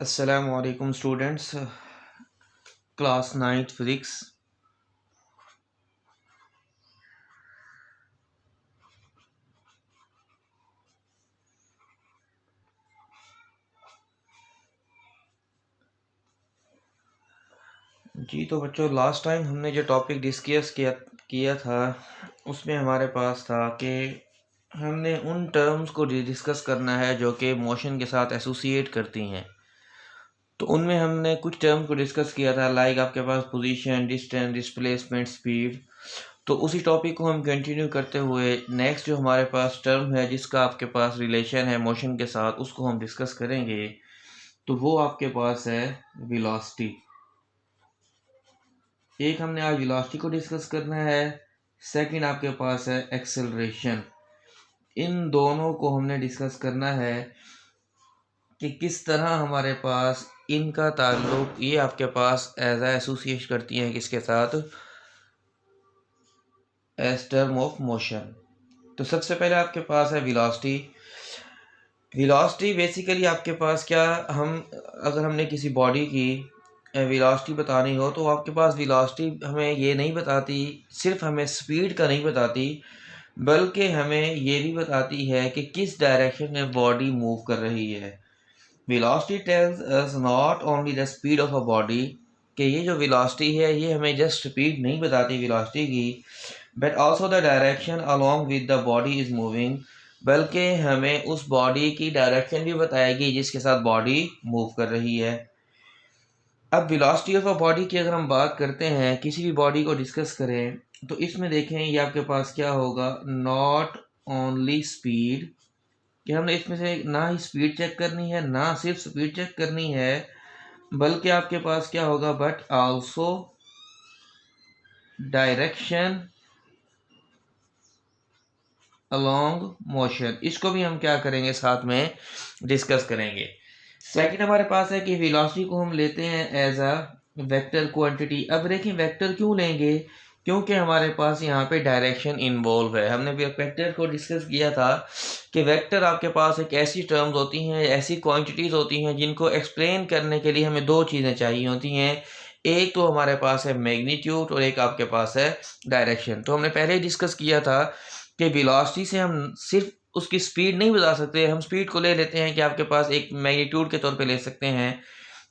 अस्सलामुअलैकुम students, class 9th physics. जी तो बच्चों, लास्ट टाइम हमने जो टॉपिक डिस्कस किया था उसमें हमारे पास था कि हमने उन टर्म्स को डिस्कस करना है जो कि मोशन के साथ एसोसिएट करती हैं। तो उनमें हमने कुछ टर्म्स को डिस्कस किया था, लाइक आपके पास पोजीशन, डिस्टेंस, डिस्प्लेसमेंट, स्पीड। तो उसी टॉपिक को हम कंटिन्यू करते हुए नेक्स्ट जो हमारे पास टर्म है जिसका आपके पास रिलेशन है मोशन के साथ, उसको हम डिस्कस करेंगे। तो वो आपके पास है वेलोसिटी। एक हमने आज वेलोसिटी को डिस्कस करना है, सेकंड आपके पास है एक्सेलरेशन। इन दोनों को हमने डिस्कस करना है कि किस तरह हमारे पास इनका ताल्लुक, ये आपके पास एज एसोसिएट करती हैं किसके साथ, एज टर्म ऑफ मोशन। तो सबसे पहले आपके पास है वेलोसिटी। वेलोसिटी बेसिकली आपके पास क्या, हम अगर हमने किसी बॉडी की वेलोसिटी बतानी हो तो आपके पास वेलोसिटी हमें ये नहीं बताती, सिर्फ हमें स्पीड का नहीं बताती, बल्कि हमें ये भी बताती है कि किस डायरेक्शन में बॉडी मूव कर रही है। Velocity tells us not only the speed of a body, कि ये जो वेलोसिटी है ये हमें जस्ट स्पीड नहीं बताती वेलोसिटी की, but also the direction along with the body is moving, बल्कि हमें उस बॉडी की डायरेक्शन भी बताएगी जिसके साथ बॉडी मूव कर रही है। अब वेलोसिटी ऑफ अ बॉडी की अगर हम बात करते हैं, किसी भी बॉडी को डिस्कस करें, तो इसमें देखें ये आपके पास क्या होगा, नॉट ओनली स्पीड, कि हमने इसमें से ना ही स्पीड चेक करनी है, ना सिर्फ स्पीड चेक करनी है, बल्कि आपके पास क्या होगा, but also direction along motion. इसको भी हम क्या करेंगे, साथ में डिस्कस करेंगे। सेकंड हमारे पास है कि वेलोसिटी को हम लेते हैं एज अ वेक्टर क्वांटिटी। अब देखें वेक्टर क्यों लेंगे, क्योंकि हमारे पास यहाँ पे डायरेक्शन इन्वॉल्व है। हमने वेक्टर को डिस्कस किया था कि वेक्टर आपके पास एक ऐसी टर्म्स होती हैं, ऐसी क्वांटिटीज़ होती हैं जिनको एक्सप्लेन करने के लिए हमें दो चीज़ें चाहिए होती हैं। एक तो हमारे पास है मैग्नीट्यूड और एक आपके पास है डायरेक्शन। तो हमने पहले ही डिस्कस किया था कि वेलोसिटी से हम सिर्फ उसकी स्पीड नहीं बता सकते, हम स्पीड को ले लेते हैं कि आपके पास एक मैग्नीट्यूड के तौर पे ले सकते हैं,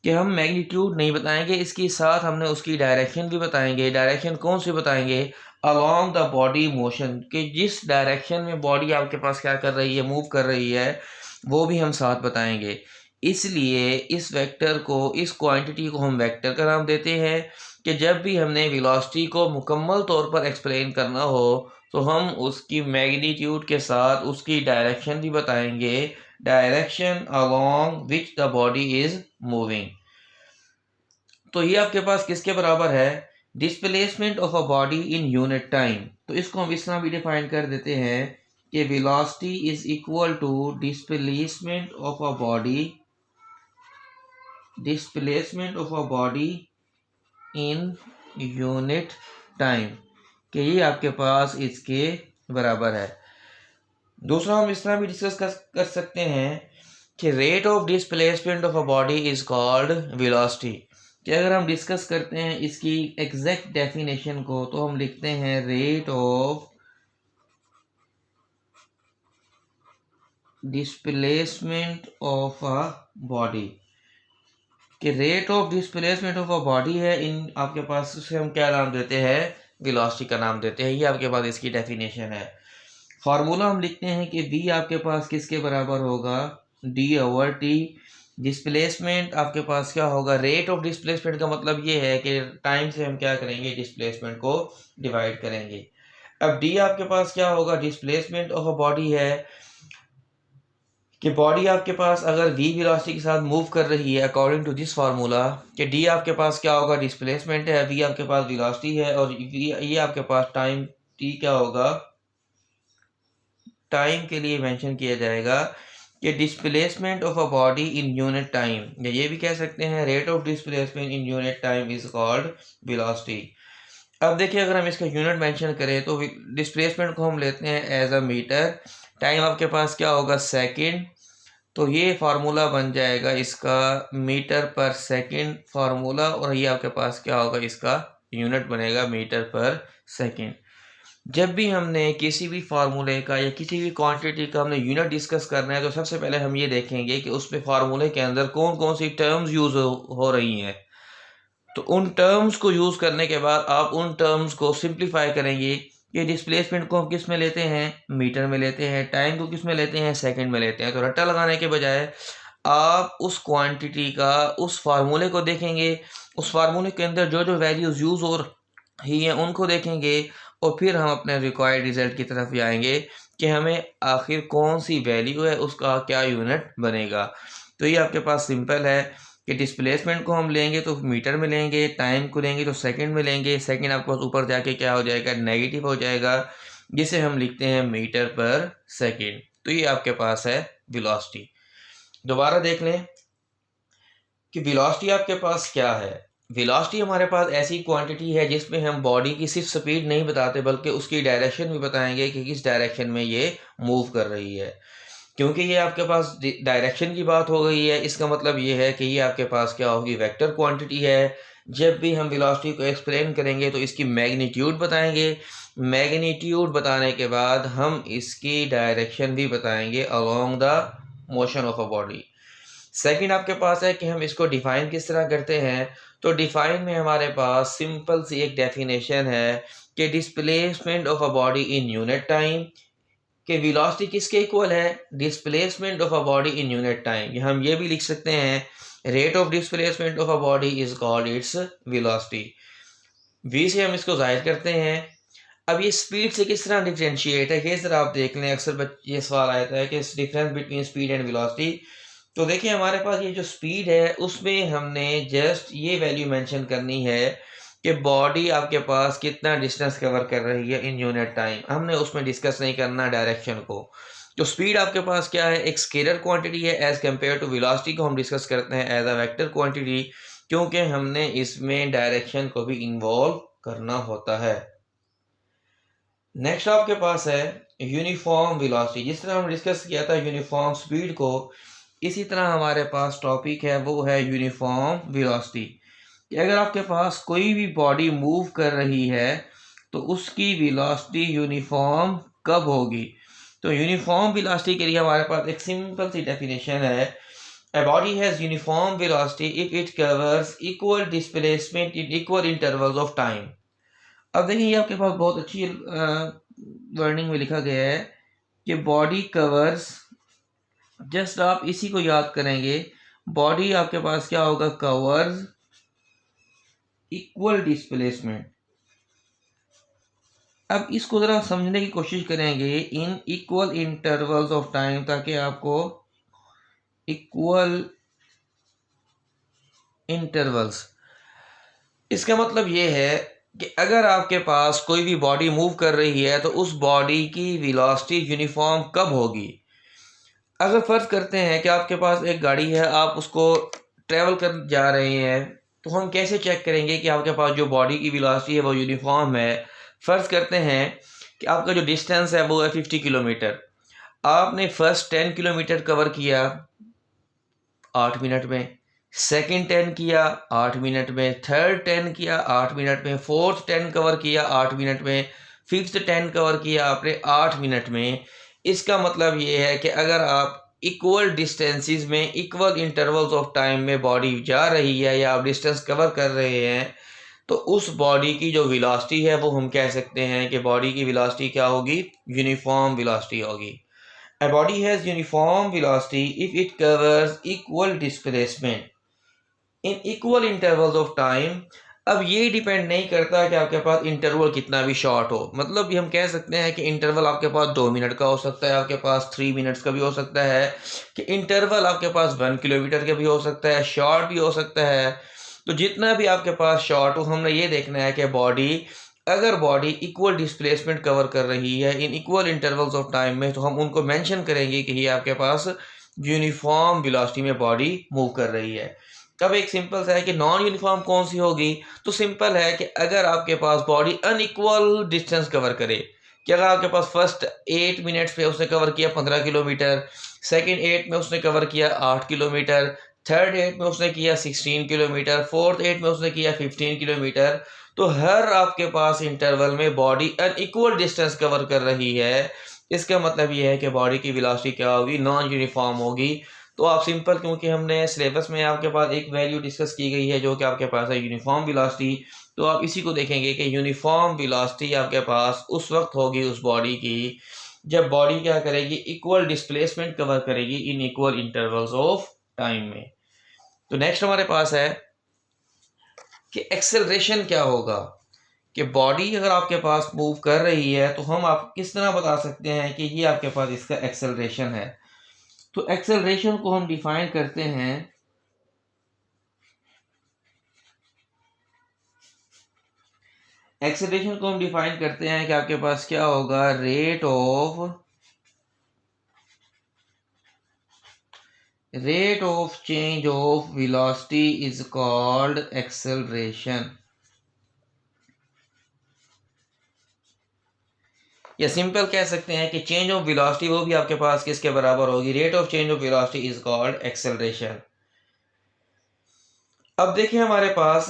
कि हम मैग्नीट्यूड नहीं बताएंगे, इसके साथ हमने उसकी डायरेक्शन भी बताएंगे। डायरेक्शन कौन सी बताएंगे, अलोंग द बॉडी मोशन, कि जिस डायरेक्शन में बॉडी आपके पास क्या कर रही है, मूव कर रही है, वो भी हम साथ बताएंगे। इसलिए इस वेक्टर को, इस क्वांटिटी को हम वेक्टर का नाम देते हैं, कि जब भी हमने वेलोसिटी को मुकम्मल तौर पर एक्सप्लेन करना हो तो हम उसकी मैग्नीट्यूड के साथ उसकी डायरेक्शन भी बताएंगे, direction along which the body is moving. तो ये आपके पास किसके बराबर है, displacement of a body in unit time. तो इसको हम इस तरह भी डिफाइन कर देते हैं कि velocity is equal to displacement of a body, displacement of a body in unit time, कि ये आपके पास इसके बराबर है। दूसरा हम इस तरह भी डिस्कस कर सकते हैं कि rate of displacement of a body is called velocity. कि अगर हम डिस्कस करते हैं इसकी एग्जैक्ट डेफिनेशन को, तो हम लिखते हैं rate of displacement of a body, कि rate of displacement of a body है, इन आपके पास उसे हम क्या नाम देते हैं, वेलोसिटी का नाम देते हैं। ये आपके पास इसकी डेफिनेशन है। फार्मूला हम लिखते हैं कि v आपके पास किसके बराबर होगा, d/t। डिस्प्लेसमेंट आपके पास क्या होगा, रेट ऑफ डिस्प्लेसमेंट का मतलब ये है कि टाइम से हम क्या करेंगे, डिस्प्लेसमेंट को डिवाइड करेंगे। अब d आपके पास क्या होगा, डिस्प्लेसमेंट ऑफ अ बॉडी है, कि बॉडी आपके पास अगर v वेलोसिटी के साथ मूव कर रही है अकॉर्डिंग टू दिस फार्मूला, कि d आपके पास क्या होगा, डिस्प्लेसमेंट है, v आपके पास वेलोसिटी है, और ये आपके पास टाइम t क्या होगा, टाइम के लिए मेंशन किया जाएगा कि displacement of a body in unit time, या ये भी कह सकते हैं rate of displacement in unit time is called velocity. अब देखिए अगर हम इसका यूनिट मेंशन करें तो डिस्प्लेसमेंट को हम लेते हैं एज अ मीटर, टाइम आपके पास क्या होगा, सेकंड। तो ये फार्मूला बन जाएगा इसका मीटर पर सेकंड फार्मूला, और ये आपके पास क्या होगा, इसका यूनिट बनेगा मीटर पर सेकंड। जब भी हमने किसी भी फार्मूले का या किसी भी क्वांटिटी का हमने यूनिट डिस्कस करना है तो सबसे पहले हम ये देखेंगे कि उसमें फार्मूले के अंदर कौन कौन सी टर्म्स यूज़ हो रही हैं। तो उन टर्म्स को यूज़ करने के बाद आप उन टर्म्स को सिंप्लीफाई करेंगे कि डिस्प्लेसमेंट को हम किस में लेते हैं, मीटर में लेते हैं, टाइम को किस में लेते हैं, सेकंड में लेते हैं। तो रट्टा लगाने के बजाय आप उस क्वांटिटी का उस फार्मूले को देखेंगे, उस फार्मूले के अंदर जो जो वैल्यूज़ यूज़ हो रही हैं उनको देखेंगे, और फिर हम अपने रिक्वायर्ड रिजल्ट की तरफ जाएंगे कि हमें आखिर कौन सी वैल्यू है उसका क्या यूनिट बनेगा। तो ये आपके पास सिंपल है कि डिस्प्लेसमेंट को हम लेंगे तो मीटर में लेंगे, टाइम को लेंगे तो सेकंड में लेंगे। सेकंड आपके पास ऊपर जाके क्या हो जाएगा, नेगेटिव हो जाएगा, जिसे हम लिखते हैं मीटर पर सेकंड। तो ये आपके पास है वेलोसिटी। दोबारा देख लें कि वेलोसिटी आपके पास क्या है। वेलोसिटी हमारे पास ऐसी क्वांटिटी है जिसमें हम बॉडी की सिर्फ स्पीड नहीं बताते बल्कि उसकी डायरेक्शन भी बताएंगे कि किस डायरेक्शन में ये मूव कर रही है। क्योंकि ये आपके पास डायरेक्शन की बात हो गई है, इसका मतलब ये है कि ये आपके पास क्या होगी, वेक्टर क्वांटिटी है। जब भी हम वेलोसिटी को एक्सप्लेन करेंगे तो इसकी मैग्नीट्यूड बताएंगे, मैग्नीट्यूड बताने के बाद हम इसकी डायरेक्शन भी बताएंगे along the motion of a body. Second आपके पास है कि हम इसको डिफाइन किस तरह करते हैं। तो डिफाइन में हमारे पास सिंपल सी एक डेफिनेशन है कि displacement of a body in unit time, कि वेलोसिटी किसके इक्वल है, displacement of a body in unit time. या हम ये भी लिख सकते हैं rate of displacement of a body is called its velocity. V से हम इसको जाहिर करते हैं। अब ये स्पीड से किस तरह डिफ्रेंशिएट है, किस तरह आप देख लें, अक्सर ये सवाल आता है कि difference between speed and velocity. तो देखिए हमारे पास ये जो स्पीड है उसमें हमने जस्ट ये वैल्यू मेंशन करनी है कि बॉडी आपके पास कितना डिस्टेंस कवर कर रही है इन यूनिट टाइम। हमने उसमें डिस्कस नहीं करना डायरेक्शन को। तो स्पीड आपके पास क्या है, एक स्केलर क्वांटिटी है एज कम्पेयर टू वेलोसिटी को हम डिस्कस करते हैं एज अ वेक्टर क्वांटिटी, क्योंकि हमने इसमें डायरेक्शन को भी इन्वॉल्व करना होता है। नेक्स्ट आपके पास है यूनिफॉर्म वेलोसिटी। जिस तरह हमने डिस्कस किया था यूनिफॉर्म स्पीड को, इसी तरह हमारे पास टॉपिक है वो है यूनिफॉर्म वेलोसिटी। कि अगर आपके पास कोई भी बॉडी मूव कर रही है तो उसकी वेलोसिटी यूनिफॉर्म कब होगी। तो यूनिफॉर्म वेलोसिटी के लिए हमारे पास एक सिंपल सी डेफिनेशन है, a body has uniform velocity if it covers equal displacement in equal intervals of time। अब देखिए ये आपके पास बहुत अच्छी वर्डिंग में लिखा गया है कि बॉडी कवर्स, जस्ट आप इसी को याद करेंगे, बॉडी आपके पास क्या होगा, कवर्स इक्वल डिस्प्लेसमेंट। अब इसको ज़रा समझने की कोशिश करेंगे in equal intervals of time, ताकि आपको इक्वल इंटरवल्स, इसका मतलब ये है कि अगर आपके पास कोई भी बॉडी मूव कर रही है तो उस बॉडी की वेलोसिटी यूनिफॉर्म कब होगी। अगर फर्ज करते हैं कि आपके पास एक गाड़ी है, आप उसको ट्रेवल कर जा रहे हैं, तो हम कैसे चेक करेंगे कि आपके पास जो बॉडी की वेलोसिटी है वो यूनिफॉर्म है। फ़र्ज़ करते हैं कि आपका जो डिस्टेंस है वो है 50 किलोमीटर। आपने फर्स्ट 10 किलोमीटर कवर किया 8 मिनट में, सेकंड 10 किया 8 मिनट में, थर्ड 10 किया 8 मिनट में, फोर्थ 10 कवर किया 8 मिनट में, फिफ्थ 10 कवर किया आपने 8 मिनट में। इसका मतलब ये है कि अगर आप इक्वल डिस्टेंसेस में इक्वल इंटरवल्स ऑफ टाइम में बॉडी जा रही है या आप डिस्टेंस कवर कर रहे हैं, तो उस बॉडी की जो वेलोसिटी है वो हम कह सकते हैं कि बॉडी की वेलोसिटी क्या होगी, यूनिफॉर्म वेलोसिटी होगी। A body has uniform velocity if it covers equal displacement in equal intervals of time। अब ये डिपेंड नहीं करता कि आपके पास इंटरवल कितना भी शॉर्ट हो। मतलब भी हम कह सकते हैं कि इंटरवल आपके पास 2 मिनट का हो सकता है, आपके पास 3 मिनट्स का भी हो सकता है, कि इंटरवल आपके पास 1 किलोमीटर का भी हो सकता है, शॉर्ट भी हो सकता है। तो जितना भी आपके पास शॉर्ट हो, हमने ये देखना है कि बॉडी, अगर बॉडी इक्वल डिस्प्लेसमेंट कवर कर रही है in equal intervals of time में, तो हम उनको मेंशन करेंगे कि ये आपके पास यूनिफॉर्म वेलोसिटी में बॉडी मूव कर रही है। अब एक सिंपल सा है कि नॉन यूनिफॉर्म कौन सी होगी। तो सिंपल है कि अगर आपके पास बॉडी अनइक्वल डिस्टेंस कवर करे, कि अगर आपके पास फर्स्ट 8 मिनट्स में उसने कवर किया 15 किलोमीटर, सेकंड 8 में उसने कवर किया 8 किलोमीटर, थर्ड 8 में उसने किया 16 किलोमीटर, फोर्थ 8 में उसने किया 15 किलोमीटर, तो हर आपके पास इंटरवल में बॉडी अनइक्वल डिस्टेंस कवर कर रही है। इसका मतलब ये है कि बॉडी की वेलोसिटी क्या होगी, नॉन यूनिफॉर्म होगी। तो आप सिंपल, क्योंकि हमने सिलेबस में आपके पास एक वैल्यू डिस्कस की गई है जो कि आपके पास है यूनिफॉर्म वेलोसिटी, तो आप इसी को देखेंगे कि यूनिफॉर्म वेलोसिटी आपके पास उस वक्त होगी उस बॉडी की जब बॉडी क्या करेगी, इक्वल डिस्प्लेसमेंट कवर करेगी in equal intervals of time में। तो नेक्स्ट हमारे पास है कि एक्सेलरेशन क्या होगा, कि बॉडी अगर आपके पास मूव कर रही है तो हम आप किस तरह बता सकते हैं कि ये आपके पास इसका एक्सेलरेशन है। तो एक्सेलरेशन को हम डिफाइन करते हैं कि आपके पास क्या होगा, rate of change of velocity is called acceleration. या सिंपल कह सकते हैं कि चेंज ऑफ वेलोसिटी वो भी आपके पास किसके बराबर होगी, rate of change of velocity is called acceleration. अब देखिए हमारे पास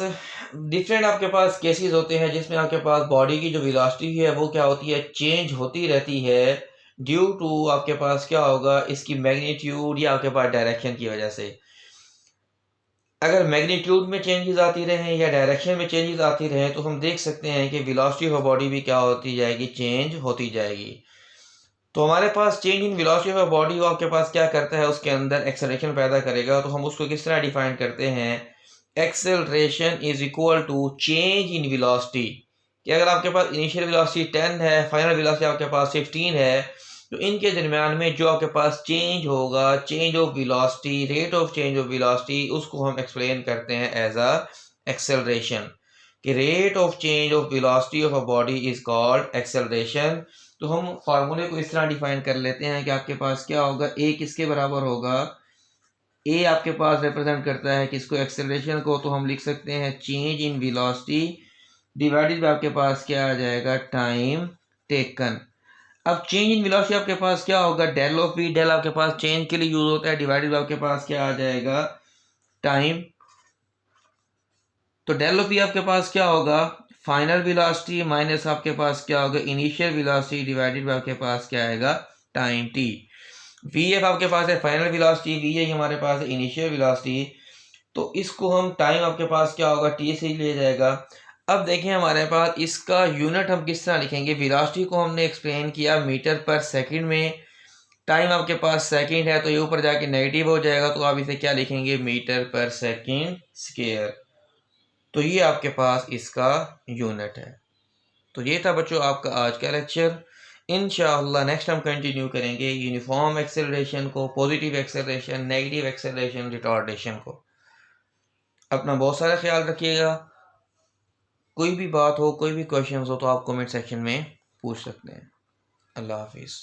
डिफरेंट आपके पास केसेस होते हैं जिसमें आपके पास बॉडी की जो वेलोसिटी है वो क्या होती है, चेंज होती रहती है ड्यू टू आपके पास क्या होगा, इसकी मैग्नीट्यूड या आपके पास डायरेक्शन की वजह से। अगर मैग्नीट्यूड में चेंजेस आती रहें या डायरेक्शन में चेंजेस आती रहें तो हम देख सकते हैं कि वेलोसिटी ऑफ बॉडी भी क्या होती जाएगी, चेंज होती जाएगी। तो हमारे पास change in velocity of body वो आपके पास क्या करता है, उसके अंदर एक्सेलरेशन पैदा करेगा। तो हम उसको किस तरह डिफाइन करते हैं, acceleration is equal to change in velocity. कि अगर आपके पास इनिशियल वेलोसिटी 10 है, फाइनल वेलोसिटी आपके पास 15 है, तो इनके दरमियान में जो आपके पास चेंज होगा, change of velocity, rate of change of velocity, उसको हम एक्सप्लेन करते हैं एज अ एक्सेलरेशन। कि rate of change of velocity of a body is called acceleration. तो हम फार्मूले को इस तरह डिफाइन कर लेते हैं कि आपके पास क्या होगा, ए किसके बराबर होगा, ए आपके पास रिप्रेजेंट करता है किसको, एक्सेलरेशन को। तो हम लिख सकते हैं change in velocity divided by आपके पास क्या आ जाएगा, टाइम टेकन। अब चेंज इन वेलोसिटी आपके पास क्या होगा, डेल ऑफ वी, डेल आपके पास चेंज के लिए यूज होता है, डिवाइडेड बाय आपके पास क्या आ जाएगा, टाइम। तो डेल ऑफ वी आपके पास क्या होगा, फाइनल वेलोसिटी माइनस आपके पास क्या होगा, इनिशियल वेलोसिटी डिवाइडेड बाय आपके पास क्या आएगा, टाइम टी। वी एफ आपके पास है फाइनल वेलोसिटी, वी ए हमारे पास है इनिशियल वेलोसिटी। तो इसको हम टाइम आपके पास क्या होगा, टी से ही लिया जाएगा। अब देखें हमारे पास इसका यूनिट हम किस तरह लिखेंगे, वेलोसिटी को हमने एक्सप्लेन किया मीटर पर सेकंड में, टाइम आपके पास सेकंड है तो ये ऊपर जाके नेगेटिव हो जाएगा, तो आप इसे क्या लिखेंगे, मीटर पर सेकंड स्क्वायर। तो ये आपके पास इसका यूनिट है। तो ये था बच्चों आपका आज का लेक्चर। इंशाअल्लाह नेक्स्ट हम कंटिन्यू करेंगे यूनिफॉर्म एक्सेलरेशन को, positive acceleration, negative acceleration, retardation को। अपना बहुत सारा ख्याल रखिएगा। कोई भी बात हो, कोई भी क्वेश्चन हो तो आप कमेंट सेक्शन में पूछ सकते हैं। अल्लाह हाफिज़।